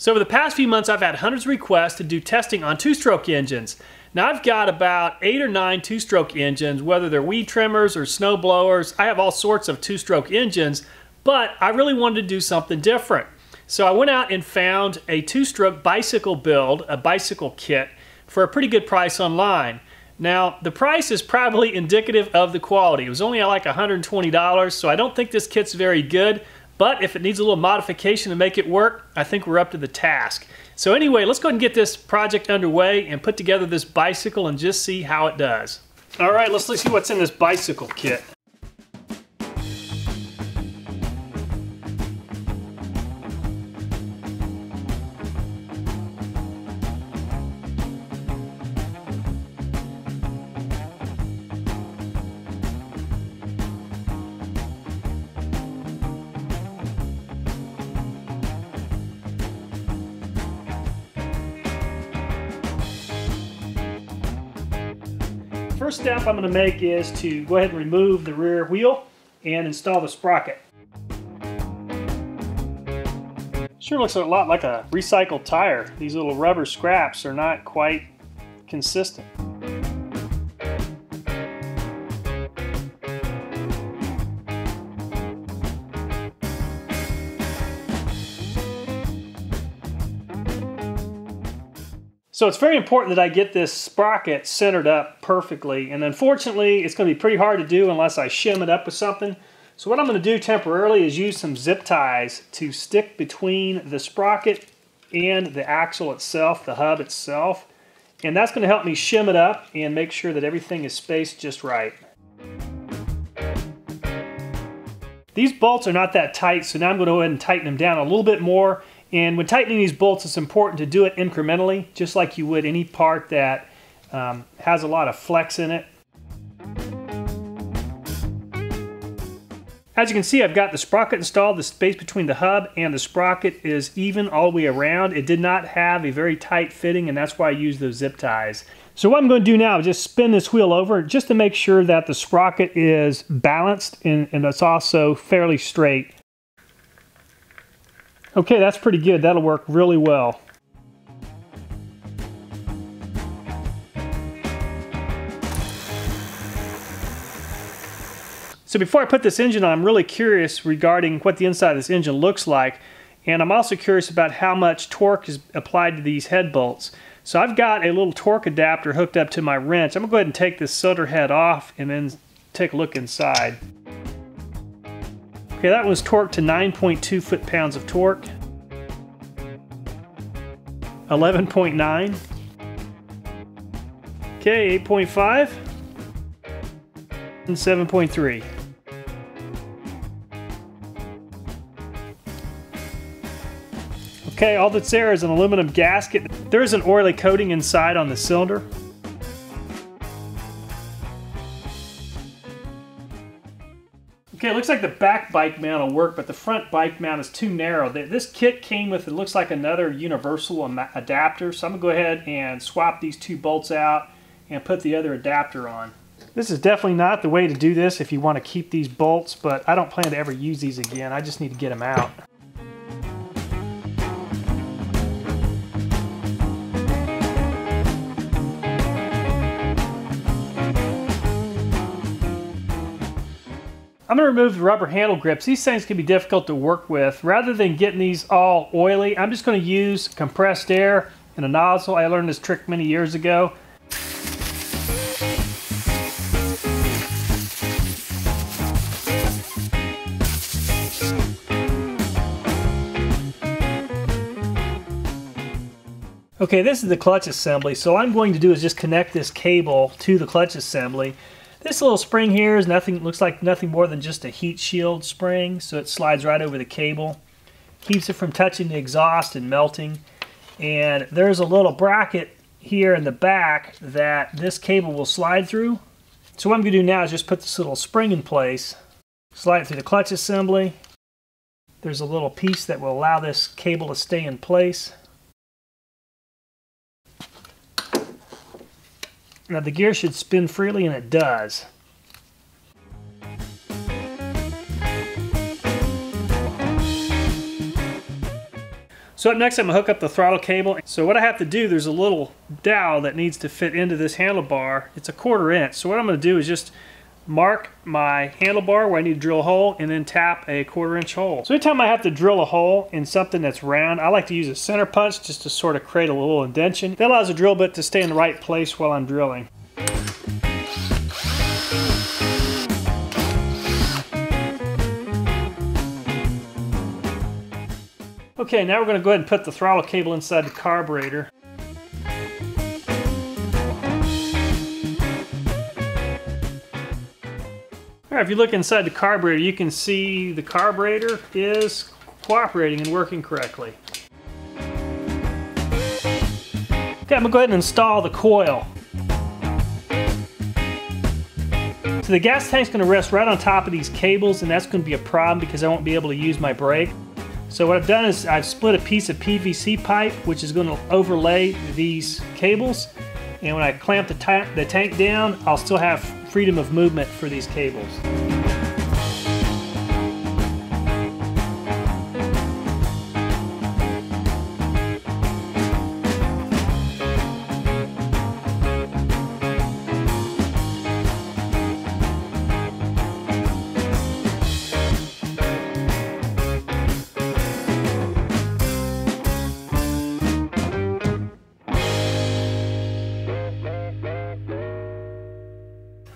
So over the past few months, I've had hundreds of requests to do testing on two-stroke engines. Now I've got about 8 or 9 two-stroke engines, whether they're weed trimmers or snow blowers. I have all sorts of two-stroke engines, but I really wanted to do something different. So I went out and found a two-stroke bicycle build, a bicycle kit, for a pretty good price online. Now the price is probably indicative of the quality. It was only like $120, so I don't think this kit's very good. But if it needs a little modification to make it work, I think we're up to the task. So anyway, let's go ahead and get this project underway and put together this bicycle and just see how it does. All right, let's see what's in this bicycle kit. First step I'm going to make is to go ahead and remove the rear wheel and install the sprocket. Sure looks a lot like a recycled tire. These little rubber scraps are not quite consistent. So it's very important that I get this sprocket centered up perfectly, and unfortunately it's going to be pretty hard to do unless I shim it up with something. So what I'm going to do temporarily is use some zip ties to stick between the sprocket and the axle itself, the hub itself, and that's going to help me shim it up and make sure that everything is spaced just right. These bolts are not that tight, so now I'm going to go ahead and tighten them down a little bit more. And when tightening these bolts, it's important to do it incrementally, just like you would any part that has a lot of flex in it. As you can see, I've got the sprocket installed. The space between the hub and the sprocket is even all the way around. It did not have a very tight fitting, and that's why I used those zip ties. So what I'm going to do now is just spin this wheel over just to make sure that the sprocket is balanced and it's also fairly straight. Okay, that's pretty good. That'll work really well. So before I put this engine on, I'm really curious regarding what the inside of this engine looks like, and I'm also curious about how much torque is applied to these head bolts. So I've got a little torque adapter hooked up to my wrench. I'm going to go ahead and take this cylinder head off and then take a look inside. Okay, that was torqued to 9.2 foot-pounds of torque. 11.9. Okay, 8.5. And 7.3. Okay, all that's there is an aluminum gasket. There is an oily coating inside on the cylinder. Okay, it looks like the back bike mount will work, but the front bike mount is too narrow. This kit came with, it looks like another universal adapter, so I'm going to go ahead and swap these two bolts out and put the other adapter on. This is definitely not the way to do this if you want to keep these bolts, but I don't plan to ever use these again. I just need to get them out. I'm going to remove the rubber handle grips. These things can be difficult to work with. Rather than getting these all oily, I'm just going to use compressed air and a nozzle. I learned this trick many years ago. Okay, this is the clutch assembly. So all I'm going to do is just connect this cable to the clutch assembly. This little spring here is looks like nothing more than just a heat shield spring, so it slides right over the cable. Keeps it from touching the exhaust and melting. And there's a little bracket here in the back that this cable will slide through. So what I'm going to do now is just put this little spring in place, slide it through the clutch assembly. There's a little piece that will allow this cable to stay in place. Now the gear should spin freely, and it does. So up next I'm going to hook up the throttle cable. So what I have to do, there's a little dowel that needs to fit into this handlebar. It's a 1/4 inch. So what I'm going to do is just mark my handlebar where I need to drill a hole and then tap a 1/4 inch hole. So anytime I have to drill a hole in something that's round, I like to use a center punch just to sort of create a little indentation. That allows the drill bit to stay in the right place while I'm drilling. Okay, now we're going to go ahead and put the throttle cable inside the carburetor. Alright, if you look inside the carburetor, you can see the carburetor is cooperating and working correctly. Okay, I'm going to go ahead and install the coil. So the gas tank's going to rest right on top of these cables, and that's going to be a problem because I won't be able to use my brake. So what I've done is I've split a piece of PVC pipe, which is going to overlay these cables. And when I clamp the tank down, I'll still have freedom of movement for these cables.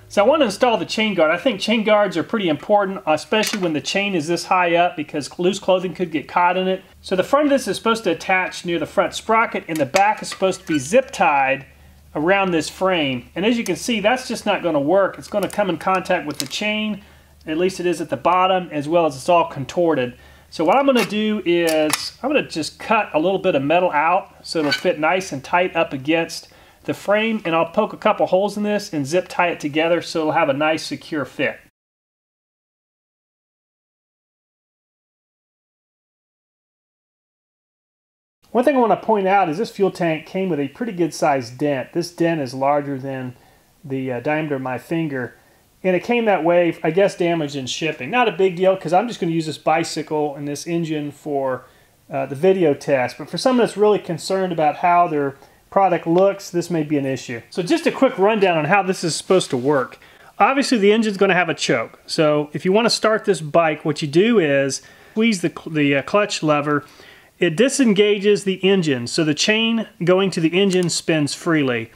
So I want to install the chain guard. I think chain guards are pretty important, especially when the chain is this high up because loose clothing could get caught in it. So the front of this is supposed to attach near the front sprocket and the back is supposed to be zip tied around this frame. And as you can see, that's just not going to work. It's going to come in contact with the chain, at least it is at the bottom, as well as it's all contorted. So what I'm going to do is I'm going to just cut a little bit of metal out so it'll fit nice and tight up against the frame, and I'll poke a couple holes in this and zip tie it together so it'll have a nice secure fit. One thing I want to point out is this fuel tank came with a pretty good sized dent. This dent is larger than the diameter of my finger, and it came that way, I guess, damaged in shipping. Not a big deal because I'm just going to use this bicycle and this engine for the video test, but for someone that's really concerned about how their product looks, this may be an issue. So just a quick rundown on how this is supposed to work. Obviously the engine's going to have a choke. So if you want to start this bike, what you do is squeeze the clutch lever. It disengages the engine, so the chain going to the engine spins freely.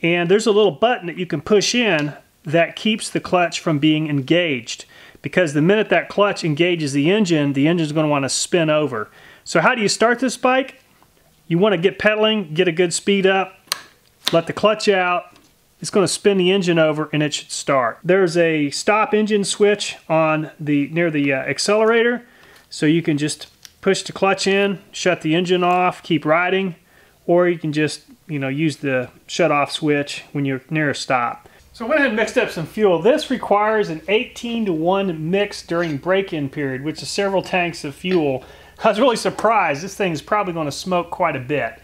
And there's a little button that you can push in that keeps the clutch from being engaged. Because the minute that clutch engages the engine's going to want to spin over. So how do you start this bike? You want to get pedaling, get a good speed up, let the clutch out. It's going to spin the engine over and it should start. There's a stop engine switch on near the accelerator, so you can just push the clutch in, shut the engine off, keep riding, or you can just use the shut off switch when you're near a stop. So I went ahead and mixed up some fuel. This requires an 18-to-1 mix during break-in period, which is several tanks of fuel. I was really surprised. This thing's probably going to smoke quite a bit.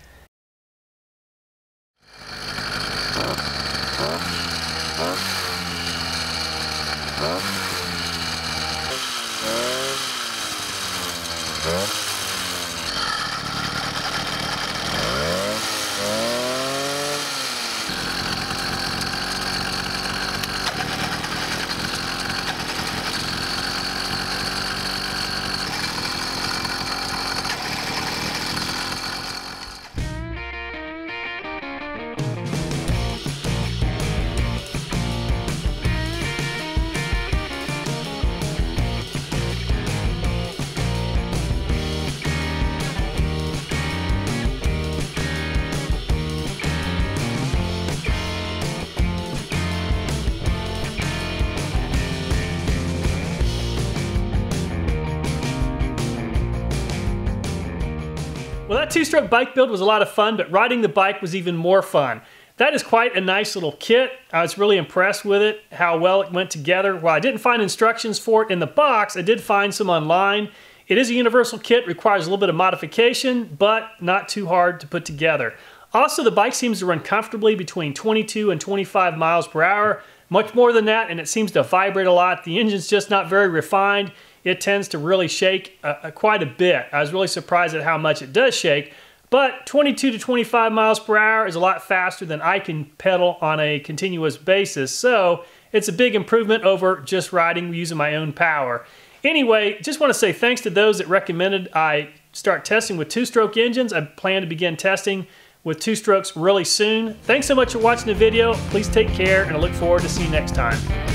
Well, that two-stroke bike build was a lot of fun, but riding the bike was even more fun. That is quite a nice little kit. I was really impressed with it, how well it went together. While I didn't find instructions for it in the box, I did find some online. It is a universal kit, requires a little bit of modification, but not too hard to put together. Also, the bike seems to run comfortably between 22 and 25 miles per hour. Much more than that, and it seems to vibrate a lot. The engine's just not very refined. it tends to really shake quite a bit. I was really surprised at how much it does shake, but 22 to 25 miles per hour is a lot faster than I can pedal on a continuous basis, so it's a big improvement over just riding using my own power. Anyway, just want to say thanks to those that recommended I start testing with two-stroke engines. I plan to begin testing with two strokes really soon. Thanks so much for watching the video. Please take care, and I look forward to seeing you next time.